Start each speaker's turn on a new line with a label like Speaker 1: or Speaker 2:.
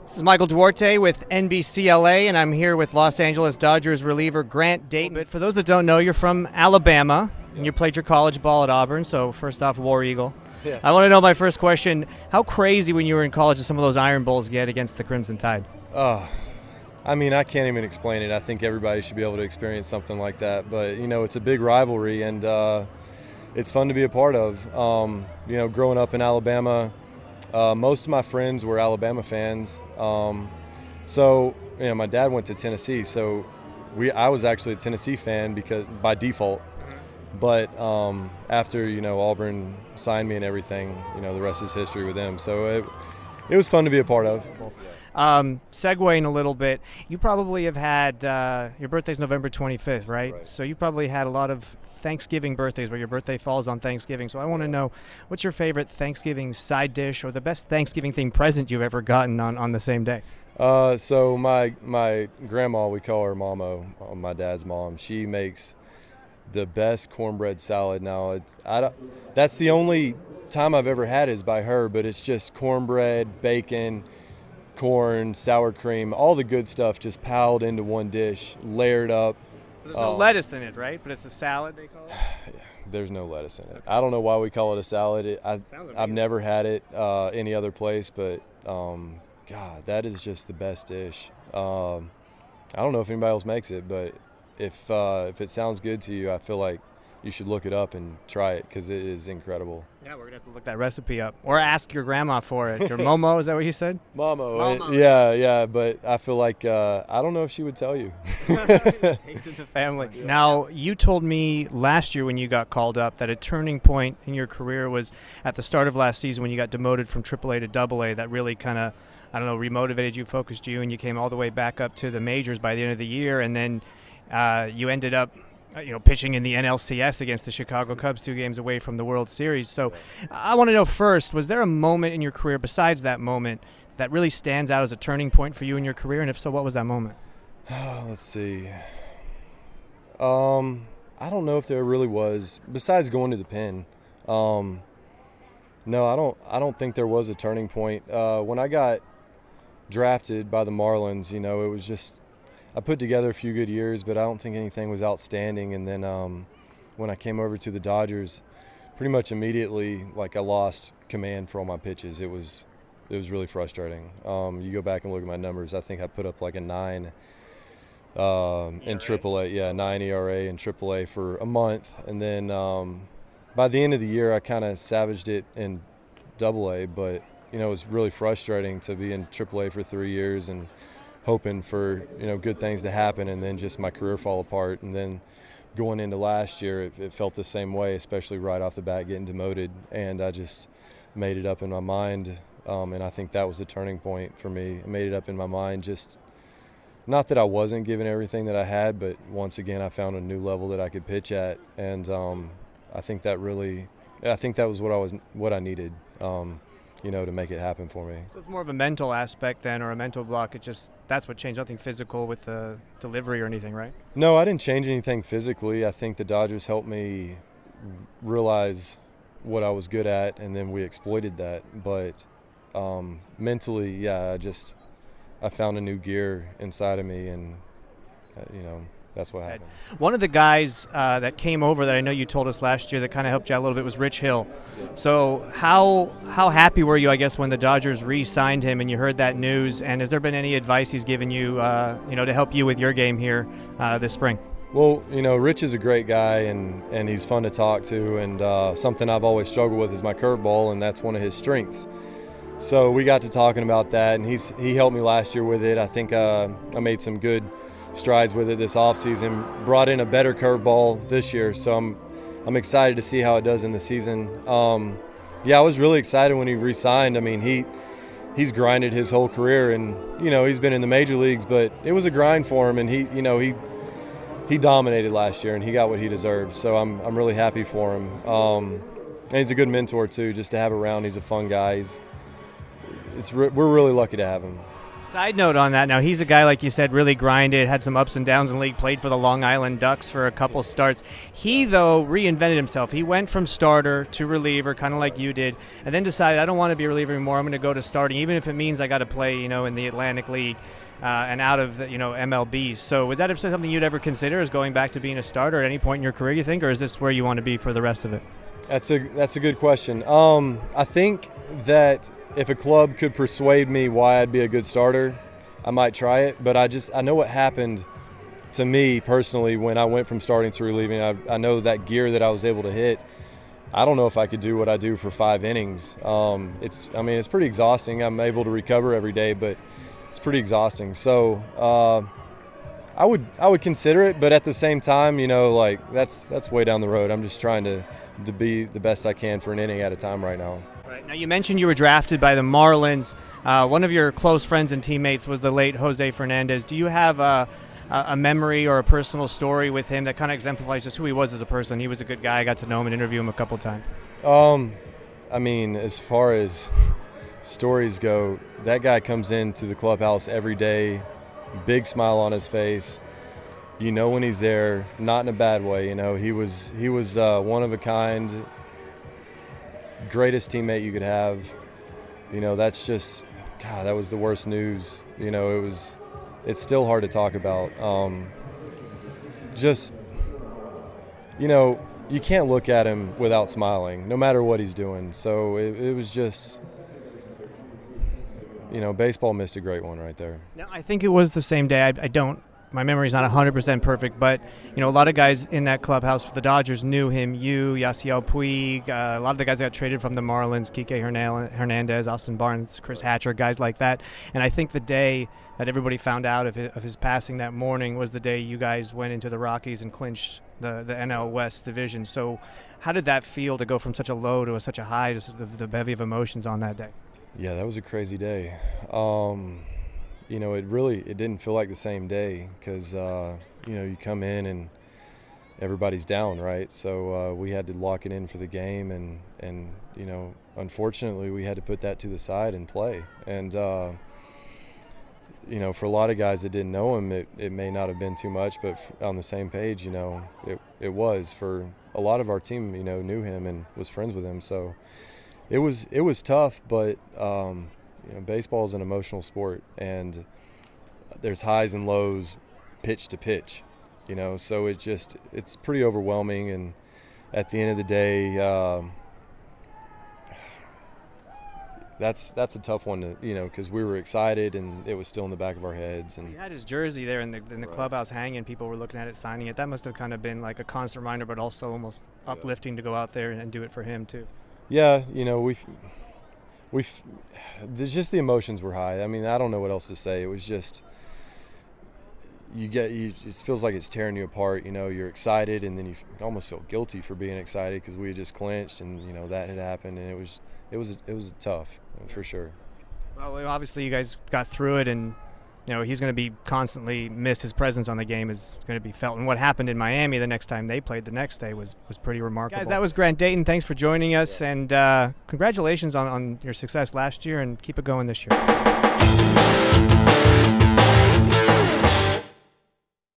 Speaker 1: This is Michael Duarte with NBC LA, and I'm here with Los Angeles Dodgers reliever Grant Dayton. But for those that don't know, you're from Alabama, and you played your college ball at Auburn, so first off, War Eagle.
Speaker 2: Yeah.
Speaker 1: I want to know, my first question, how crazy when you were in college did some of those Iron Bowls get against the Crimson Tide?
Speaker 2: I mean, I can't even explain it. I think everybody should be able to experience something like that. But, it's a big rivalry, and it's fun to be a part of. Growing up in Alabama, most of my friends were Alabama fans. My dad went to Tennessee, so I was actually a Tennessee fan because by default. But after, Auburn signed me and everything, the rest is history with them. So it was fun to be a part of.
Speaker 1: Segueing a little bit, you probably have had, your birthday's November 25th, right? So you probably had a lot of Thanksgiving birthdays where your birthday falls on Thanksgiving. So I want to know, what's your favorite Thanksgiving side dish or the best Thanksgiving themed present you've ever gotten on the same day?
Speaker 2: So my grandma, we call her Mama, my dad's mom, she makes the best cornbread salad. Now that's the only time I've ever had is by her, but it's just cornbread, bacon, corn, sour cream, all the good stuff just piled into one dish, layered up.
Speaker 1: There's no lettuce in it, right? But it's a salad, they call it?
Speaker 2: There's no lettuce in it. Okay. I don't know why we call it a salad. I've never had it any other place, but God, that is just the best dish. I don't know if anybody else makes it, but if it sounds good to you, I feel like you should look it up and try it because it is incredible.
Speaker 1: Yeah, we're going to have to look that recipe up. Or ask your grandma for it. Your Momo, is that what you said?
Speaker 2: Momo. Yeah, but I feel like, I don't know if she would tell you.
Speaker 1: Takes it to family. Now, you told me last year when you got called up that a turning point in your career was at the start of last season when you got demoted from AAA to AA. That really kind of, remotivated you, focused you, and you came all the way back up to the majors by the end of the year. And then you ended up pitching in the NLCS against the Chicago Cubs 2 games away from the World Series. So I want to know first, was there a moment in your career besides that moment that really stands out as a turning point for you in your career? And if so, what was that moment?
Speaker 2: Let's see. I don't know if there really was, besides going to the pen. No, I don't think there was a turning point. When I got drafted by the Marlins, it was just, I put together a few good years, but I don't think anything was outstanding. And then when I came over to the Dodgers, pretty much immediately, I lost command for all my pitches. It was really frustrating. You go back and look at my numbers. I think I put up a 9 in AAA. Yeah, 9 ERA in AAA for a month. And then by the end of the year, I kind of savaged it in AA. But, it was really frustrating to be in AAA for 3 years and hoping for good things to happen, and then just my career fall apart. And then going into last year, it felt the same way, especially right off the bat getting demoted. And I just made it up in my mind, and I think that was the turning point for me. I made it up in my mind, just not that I wasn't giving everything that I had, but once again I found a new level that I could pitch at, and I think that was what I needed. To make it happen for me.
Speaker 1: So it's more of a mental aspect then, or a mental block. That's what changed, nothing physical with the delivery or anything, right?
Speaker 2: No, I didn't change anything physically. I think the Dodgers helped me realize what I was good at, and then we exploited that. But mentally, yeah, I found a new gear inside of me, and that's what happened.
Speaker 1: One of the guys that came over that I know you told us last year that kind of helped you out a little bit was Rich Hill. So how happy were you, I guess, when the Dodgers re-signed him and you heard that news? And has there been any advice he's given you, to help you with your game here this spring?
Speaker 2: Well, Rich is a great guy, and he's fun to talk to, and something I've always struggled with is my curveball, and that's one of his strengths. So we got to talking about that, and he helped me last year with it. I think I made some good strides with it this offseason, brought in a better curveball this year, so I'm excited to see how it does in the season. I was really excited when he re-signed. I mean, he's grinded his whole career, and he's been in the major leagues, but it was a grind for him, and he dominated last year, and he got what he deserved. So I'm really happy for him. And he's a good mentor too, just to have around. He's a fun guy. We're really lucky to have him.
Speaker 1: Side note on that, now he's a guy, like you said, really grinded, had some ups and downs in the league, played for the Long Island Ducks for a couple starts. He, though, reinvented himself. He went from starter to reliever, kind of like you did, and then decided, I don't want to be a reliever anymore. I'm going to go to starting, even if it means I got to play, in the Atlantic League and out of the, MLB. So was that something you'd ever consider, as going back to being a starter at any point in your career, you think, or is this where you want to be for the rest of it?
Speaker 2: That's a good question. I think that if a club could persuade me why I'd be a good starter, I might try it. But I know what happened to me personally when I went from starting to relieving. I know that gear that I was able to hit. I don't know if I could do what I do for 5 innings. It's pretty exhausting. I'm able to recover every day, but it's pretty exhausting. So I would consider it, but at the same time, that's way down the road. I'm just trying to be the best I can for an inning at a time right now.
Speaker 1: Right. Now, you mentioned you were drafted by the Marlins. One of your close friends and teammates was the late Jose Fernandez. Do you have a memory or a personal story with him that kind of exemplifies just who he was as a person? He was a good guy. I got to know him and interview him a couple times.
Speaker 2: As far as stories go, that guy comes into the clubhouse every day, big smile on his face. When he's there, not in a bad way. He was one of a kind, greatest teammate you could have. That's just, God, that was the worst news. It's still hard to talk about. You can't look at him without smiling, no matter what he's doing. So it was just, baseball missed a great one right there.
Speaker 1: Now, I think it was the same day. My memory's not 100% perfect, but a lot of guys in that clubhouse for the Dodgers knew him. You, Yasiel Puig, a lot of the guys that got traded from the Marlins, Kike Hernandez, Austin Barnes, Chris Hatcher, guys like that. And I think the day that everybody found out of his passing that morning was the day you guys went into the Rockies and clinched the NL West division. So how did that feel to go from such a low to such a high, just the bevy of emotions on that day?
Speaker 2: Yeah, that was a crazy day. It didn't feel like the same day because, you come in and everybody's down, right? So we had to lock it in for the game and unfortunately we had to put that to the side and play. And, for a lot of guys that didn't know him, it may not have been too much, but on the same page, it was. For a lot of our team, knew him and was friends with him. So it was tough, but baseball is an emotional sport, and there's highs and lows, pitch to pitch, so it's pretty overwhelming. And at the end of the day, that's a tough one to, because we were excited and it was still in the back of our heads. And
Speaker 1: he had his jersey there in the right. clubhouse hanging. People were looking at it, signing it. That must have kind of been like a constant reminder, but also almost uplifting to go out there and do it for him too.
Speaker 2: Yeah, there's just the emotions were high. I don't know what else to say. It was just it just feels like it's tearing you apart. You're excited, and then you almost feel guilty for being excited because we had just clinched, and that had happened, and it was tough for sure.
Speaker 1: Well, obviously you guys got through it, and he's going to be constantly missed. His presence on the game is going to be felt. And what happened in Miami the next time they played the next day was pretty remarkable. Guys, that was Grant Dayton. Thanks for joining us, and congratulations on your success last year, and keep it going this year.